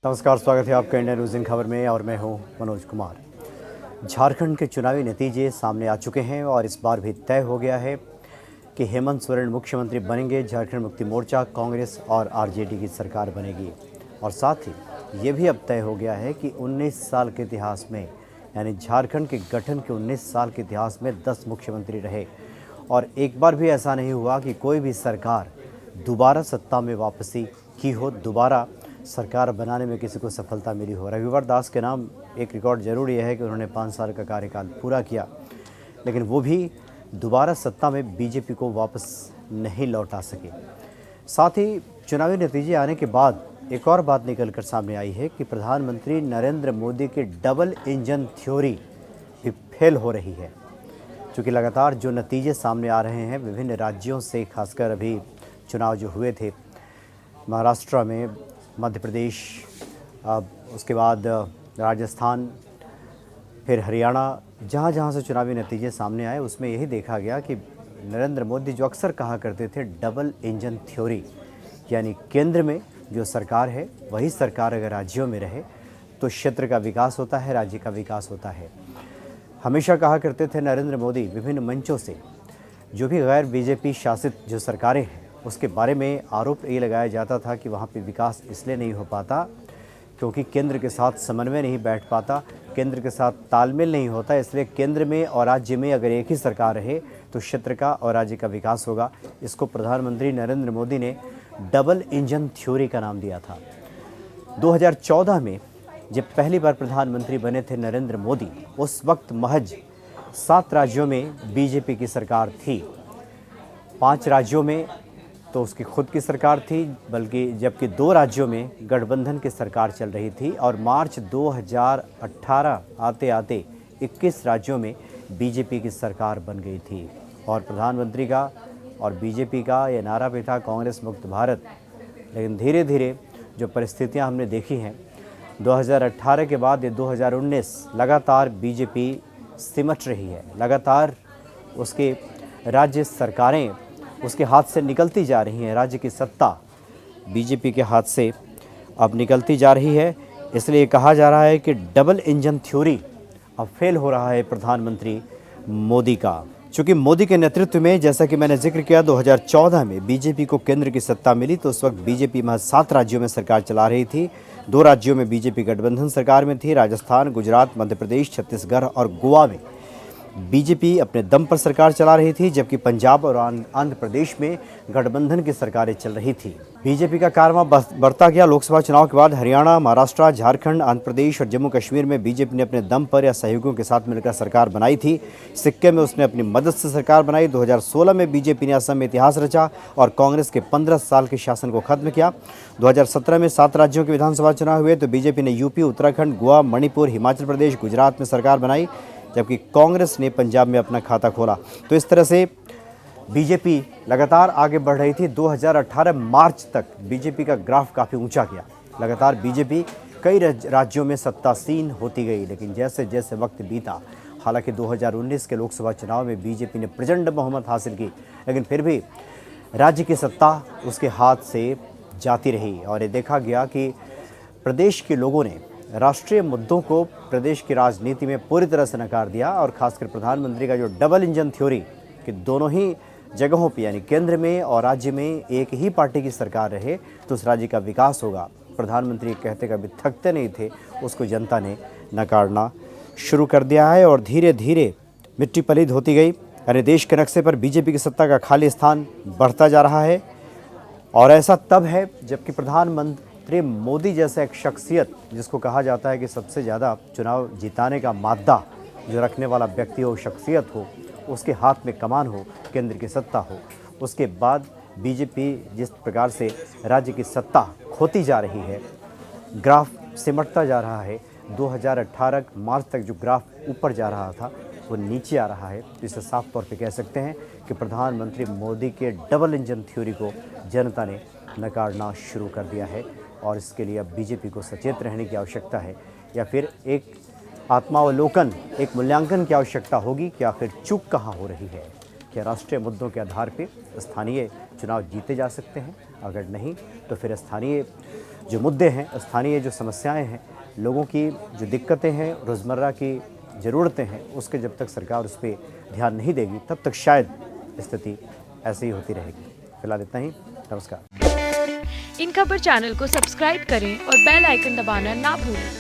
नमस्कार, स्वागत है आपका इंडियन न्यूज़ इन खबर में और मैं हूं मनोज कुमार। झारखंड के चुनावी नतीजे सामने आ चुके हैं और इस बार भी तय हो गया है कि हेमंत सोरेन मुख्यमंत्री बनेंगे। झारखंड मुक्ति मोर्चा, कांग्रेस और आरजेडी की सरकार बनेगी। और साथ ही ये भी अब तय हो गया है कि 19 साल के इतिहास में, यानी झारखंड के गठन के 19 साल के इतिहास में 10 मुख्यमंत्री रहे और एक बार भी ऐसा नहीं हुआ कि कोई भी सरकार दोबारा सत्ता में वापसी की हो, दोबारा सरकार बनाने में किसी को सफलता मिली हो। रविवार दास के नाम एक रिकॉर्ड जरूर यह है कि उन्होंने 5 साल का कार्यकाल पूरा किया, लेकिन वो भी दोबारा सत्ता में बीजेपी को वापस नहीं लौटा सके। साथ ही चुनावी नतीजे आने के बाद एक और बात निकल कर सामने आई है कि प्रधानमंत्री नरेंद्र मोदी की डबल इंजन थ्योरी भी फेल हो रही है। क्योंकि लगातार जो नतीजे सामने आ रहे हैं विभिन्न राज्यों से, खासकर अभी चुनाव जो हुए थे महाराष्ट्र में, मध्य प्रदेश, उसके बाद राजस्थान, फिर हरियाणा, जहाँ जहाँ से चुनावी नतीजे सामने आए उसमें यही देखा गया कि नरेंद्र मोदी जो अक्सर कहा करते थे डबल इंजन थ्योरी, यानी केंद्र में जो सरकार है वही सरकार अगर राज्यों में रहे तो क्षेत्र का विकास होता है, राज्य का विकास होता है। हमेशा कहा करते थे नरेंद्र मोदी विभिन्न मंचों से, जो भी गैर बीजेपी शासित जो सरकारें हैं उसके बारे में आरोप ये लगाया जाता था कि वहाँ पे विकास इसलिए नहीं हो पाता क्योंकि केंद्र के साथ समन्वय नहीं बैठ पाता, केंद्र के साथ तालमेल नहीं होता। इसलिए केंद्र में और राज्य में अगर एक ही सरकार रहे तो क्षेत्र का और राज्य का विकास होगा। इसको प्रधानमंत्री नरेंद्र मोदी ने डबल इंजन थ्योरी का नाम दिया था। 2014 में जब पहली बार प्रधानमंत्री बने थे नरेंद्र मोदी, उस वक्त महज 7 राज्यों में बीजेपी की सरकार थी। 5 राज्यों में तो उसकी खुद की सरकार थी, बल्कि जबकि 2 राज्यों में गठबंधन की सरकार चल रही थी। और मार्च 2018 आते आते 21 राज्यों में बीजेपी की सरकार बन गई थी। और प्रधानमंत्री का और बीजेपी का ये नारा भी था कांग्रेस मुक्त भारत। लेकिन धीरे धीरे जो परिस्थितियां हमने देखी हैं 2018 के बाद ये 2019 लगातार बीजेपी सिमट रही है। लगातार उसके राज्य सरकारें उसके हाथ से निकलती जा रही हैं। राज्य की सत्ता बीजेपी के हाथ से अब निकलती जा रही है। इसलिए कहा जा रहा है कि डबल इंजन थ्योरी अब फेल हो रहा है प्रधानमंत्री मोदी का। चूँकि मोदी के नेतृत्व में, जैसा कि मैंने जिक्र किया, 2014 में बीजेपी को केंद्र की सत्ता मिली तो उस वक्त बीजेपी महज 7 राज्यों में सरकार चला रही थी। 2 राज्यों में बीजेपी गठबंधन सरकार में थी, राजस्थान, गुजरात, मध्य प्रदेश, छत्तीसगढ़ और गोवा में बीजेपी अपने दम पर सरकार चला रही थी, जबकि पंजाब और आंध्र प्रदेश में गठबंधन की सरकारें चल रही थी। बीजेपी का कारवां बढ़ता गया। लोकसभा चुनाव के बाद हरियाणा, महाराष्ट्र, झारखंड, आंध्र प्रदेश और जम्मू कश्मीर में बीजेपी ने अपने दम पर या सहयोगियों के साथ मिलकर सरकार बनाई थी। सिक्किम में उसने अपनी मदद से सरकार बनाई। 2016 में बीजेपी ने असम में इतिहास रचा और कांग्रेस के 15 साल के शासन को खत्म किया। 2017 में 7 राज्यों के विधानसभा चुनाव हुए तो बीजेपी ने यूपी, उत्तराखंड, गोवा, मणिपुर, हिमाचल प्रदेश, गुजरात में सरकार बनाई, जबकि कांग्रेस ने पंजाब में अपना खाता खोला। तो इस तरह से बीजेपी लगातार आगे बढ़ रही थी। 2018 मार्च तक बीजेपी का ग्राफ काफ़ी ऊंचा गया। लगातार बीजेपी कई राज्यों में सत्तासीन होती गई। लेकिन जैसे जैसे वक्त बीता, हालांकि 2019 के लोकसभा चुनाव में बीजेपी ने प्रचंड बहुमत हासिल की, लेकिन फिर भी राज्य की सत्ता उसके हाथ से जाती रही। और ये देखा गया कि प्रदेश के लोगों ने राष्ट्रीय मुद्दों को प्रदेश की राजनीति में पूरी तरह से नकार दिया। और खासकर प्रधानमंत्री का जो डबल इंजन थ्योरी कि दोनों ही जगहों पे, यानी केंद्र में और राज्य में एक ही पार्टी की सरकार रहे तो उस राज्य का विकास होगा, प्रधानमंत्री कहते कभी थकते नहीं थे, उसको जनता ने नकारना शुरू कर दिया है। और धीरे धीरे मिट्टी पलीद होती गई। यानी देश के नक्शे पर बीजेपी की सत्ता का खाली स्थान बढ़ता जा रहा है। और ऐसा तब है जबकि प्रधानमंत्री मोदी जैसा एक शख्सियत, जिसको कहा जाता है कि सबसे ज़्यादा चुनाव जिताने का मादा जो रखने वाला व्यक्ति हो, शख्सियत हो, उसके हाथ में कमान हो, केंद्र की सत्ता हो, उसके बाद बीजेपी जिस प्रकार से राज्य की सत्ता खोती जा रही है, ग्राफ सिमटता जा रहा है। 2018 मार्च तक जो ग्राफ ऊपर जा रहा था वो नीचे आ रहा है। तो इसे साफ तौर पे कह सकते हैं कि प्रधानमंत्री मोदी के डबल इंजन थ्योरी को जनता ने नकारना शुरू कर दिया है। और इसके लिए अब बीजेपी को सचेत रहने की आवश्यकता है, या फिर एक आत्मावलोकन, एक मूल्यांकन की आवश्यकता होगी कि आखिर चूक कहाँ हो रही है। क्या राष्ट्रीय मुद्दों के आधार पर स्थानीय चुनाव जीते जा सकते हैं? अगर नहीं तो फिर स्थानीय जो मुद्दे हैं, स्थानीय जो समस्याएं हैं, लोगों की जो दिक्कतें हैं, रोज़मर्रा की ज़रूरतें हैं, उसके जब तक सरकार उस पर ध्यान नहीं देगी तब तक शायद स्थिति ऐसे ही होती रहेगी। फिलहाल इतना ही। नमस्कार। इन खबर चैनल को सब्सक्राइब करें और बेल आइकन दबाना ना भूलें।